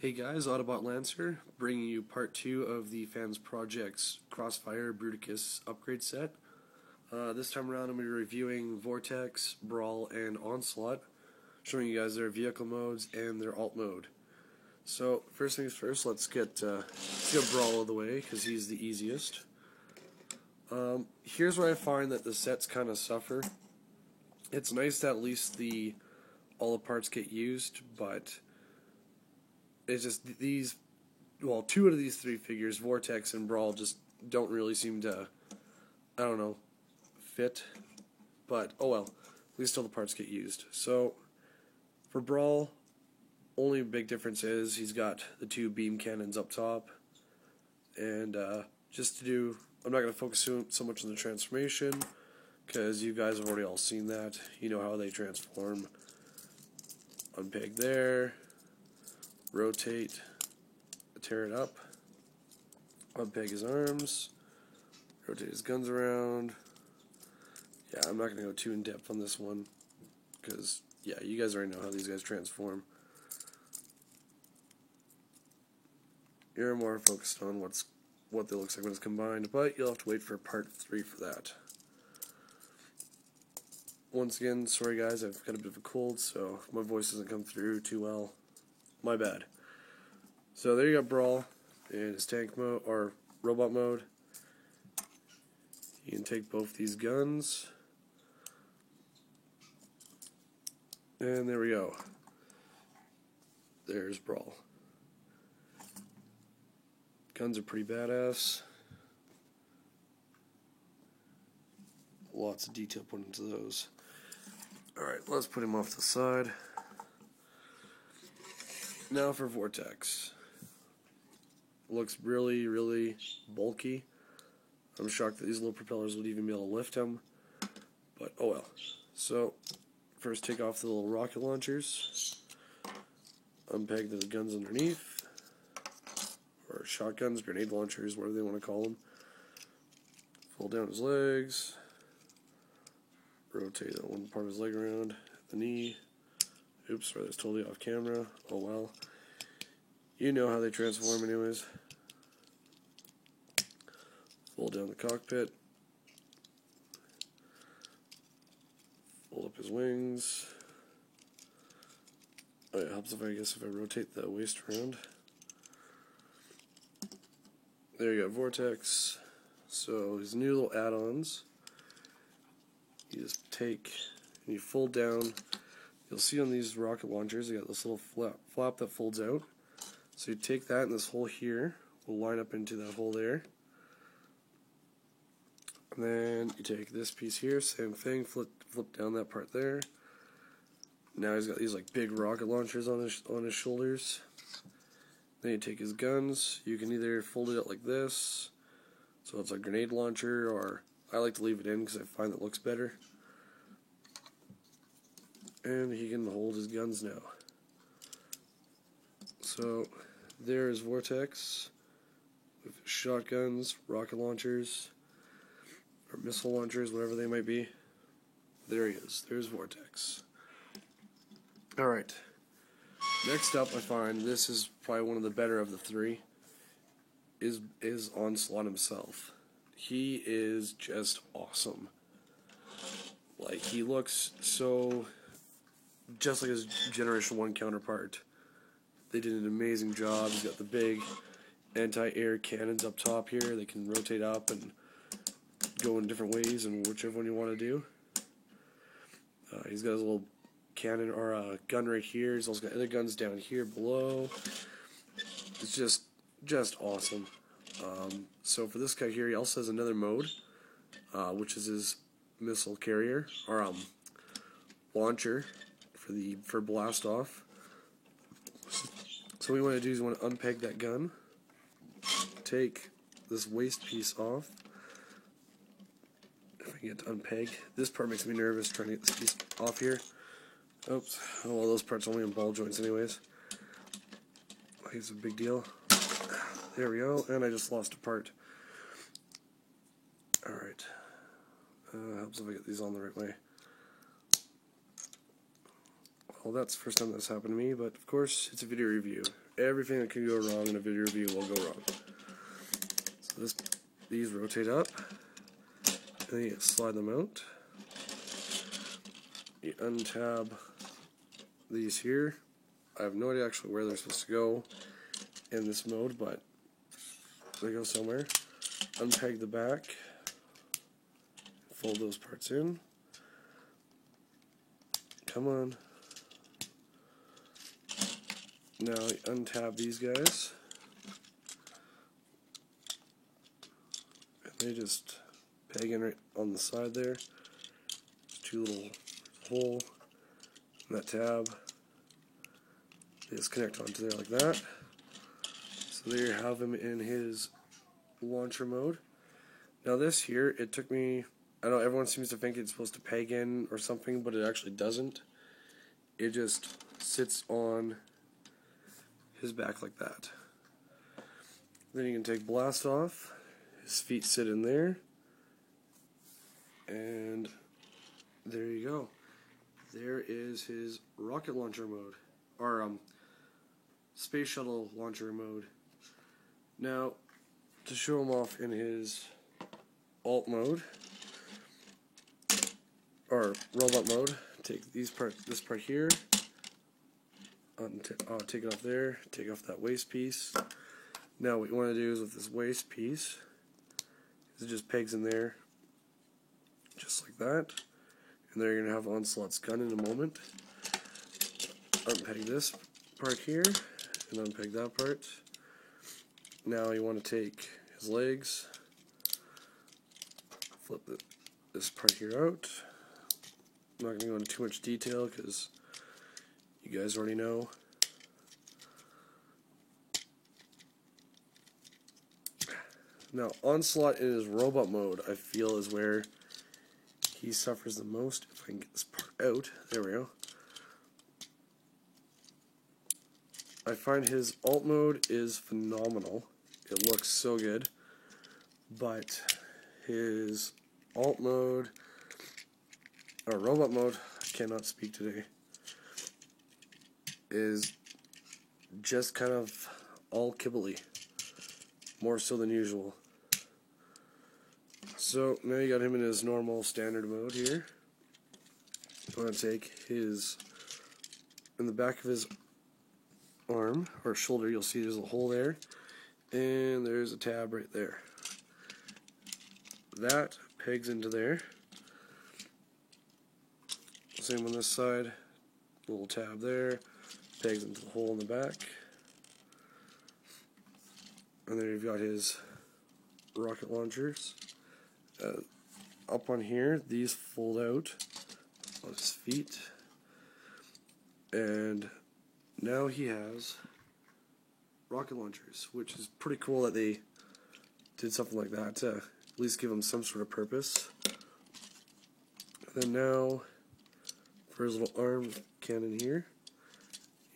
Hey guys, Autobot Lancer, bringing you part 2 of the Fans Project's Crossfire Bruticus upgrade set. This time around I'm going to be reviewing Vortex, Brawl, and Onslaught, showing you guys their vehicle modes and their alt mode. So, first things first, let's get Brawl out of the way, because he's the easiest. Here's where I find that the sets kind of suffer. It's nice that at least all the parts get used, but it's just two out of these three figures, Vortex and Brawl, just don't really seem to, I don't know, fit. But, oh well, at least all the parts get used. So, for Brawl, only big difference is he's got the two beam cannons up top. And, I'm not going to focus so much on the transformation, because you guys have already all seen that. You know how they transform. Unpeg there. Rotate, tear it up, unpeg his arms, rotate his guns around. Yeah, I'm not going to go too in depth on this one, because, yeah, you guys already know how these guys transform. You're more focused on what they look like when it's combined, but you'll have to wait for part 3 for that. Once again, sorry guys, I've got a bit of a cold, so my voice doesn't come through too well. My bad. So there you got Brawl in his tank mode, or robot mode. You can take both these guns. And there we go. There's Brawl. Guns are pretty badass. Lots of detail put into those. Alright, let's put him off to the side. Now for Vortex. Looks really, really bulky. I'm shocked that these little propellers would even be able to lift him. But, oh well. So, first take off the little rocket launchers. Unpeg the guns underneath. Or shotguns, grenade launchers, whatever they want to call them. Fold down his legs. Rotate that one part of his leg around. The knee. Oops, sorry, that's totally off camera. Oh well. You know how they transform anyways. Fold down the cockpit. Fold up his wings. Oh yeah, it helps if I rotate the waist around. There you got Vortex. So his new little add-ons. You just take and you fold down. You'll see on these rocket launchers, they got this little flap that folds out. So you take that, and this hole here will line up into that hole there. And then you take this piece here, same thing, flip down that part there. Now he's got these like big rocket launchers on his shoulders. Then you take his guns. You can either fold it out like this, so it's a grenade launcher, or I like to leave it in because I find it looks better. And he can hold his guns now. So, there is Vortex with shotguns, rocket launchers, or missile launchers, whatever they might be. There he is. There's Vortex. Alright. Next up, I find this is probably one of the better of the three, is Onslaught himself. He is just awesome. Like, he looks so just like his Generation 1 counterpart. They did an amazing job. He's got the big anti-air cannons up top here. They can rotate up and go in different ways, and whichever one you want to do. He's got his little cannon, or gun right here. He's also got other guns down here below. It's just awesome. So for this guy here, he also has another mode, which is his missile carrier, or launcher for blast off. So what you want to do is you want to unpeg that gun, take this waist piece off. If I can get to unpeg, this part makes me nervous trying to get this piece off here. Oops, oh well, those parts only in ball joints anyways. It's a big deal. There we go, and I just lost a part. Alright. Helps if I get these on the right way. Well, that's the first time that's happened to me, but of course, it's a video review. everything that can go wrong in a video review will go wrong. So these rotate up, and then you slide them out. You untab these here. I have no idea actually where they're supposed to go in this mode, but they go somewhere. Unpeg the back, fold those parts in. Come on. Now untab these guys. And they just peg in right on the side there. Two little hole in that tab. They just connect onto there like that. So there you have him in his launcher mode. Now this here, it took me, I know everyone seems to think it's supposed to peg in or something, but it actually doesn't. It just sits on his back like that. Then you can take blast off. His feet sit in there. And there you go. There is his rocket launcher mode. Or space shuttle launcher mode. Now, to show him off in his alt mode, or robot mode, take this part here, take it off there, take off that waist piece. Now what you want to do is with this waist piece, it just pegs in there, just like that. And there you're going to have Onslaught's gun in a moment. Unpeg this part here, and unpeg that part. Now you want to take his legs, flip this part here out. I'm not going to go into too much detail because you guys already know. Now, Onslaught in his robot mode, I feel, is where he suffers the most. If I can get this part out, there we go. I find his alt mode is phenomenal. It looks so good. But his alt mode, or robot mode, I cannot speak today, is just kind of all kibbly. More so than usual. So now you got him in his normal standard mode here. I'm going to take his, in the back of his arm, or shoulder, you'll see there's a hole there. And there's a tab right there. That pegs into there. Same on this side. Little tab there. Pegs into the hole in the back. And there you've got his rocket launchers. Up on here, these fold out on his feet. And now he has rocket launchers, which is pretty cool that they did something like that to at least give him some sort of purpose. And then now, for his little arm cannon here,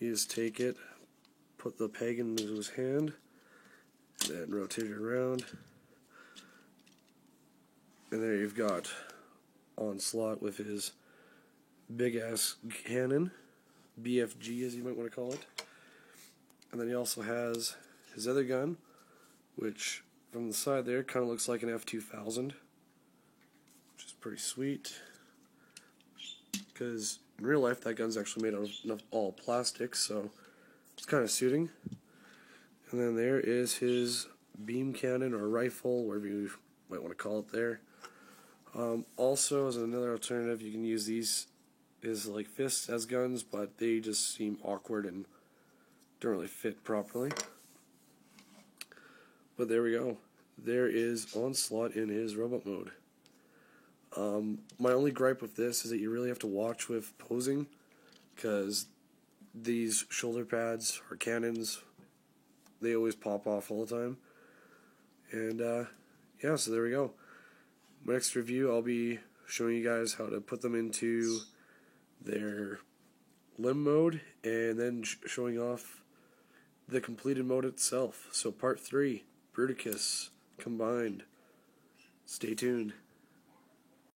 you just take it, put the peg into his hand, then rotate it around, and there you've got Onslaught with his big ass cannon, BFG as you might want to call it. And then he also has his other gun, which from the side there kind of looks like an F-2000, which is pretty sweet, because in real life that gun's actually made out of all plastic, so it's kind of suiting. And then there is his beam cannon or rifle, whatever you might want to call it there. Also, as another alternative, you can use these as like fists as guns, but they just seem awkward and don't really fit properly. But there we go. There is Onslaught in his robot mode. My only gripe with this is that you really have to watch with posing, because these shoulder pads or cannons, they always pop off all the time. And yeah, so there we go. My next review, I'll be showing you guys how to put them into their limb mode, and then showing off the completed mode itself. So part 3, Bruticus combined. Stay tuned.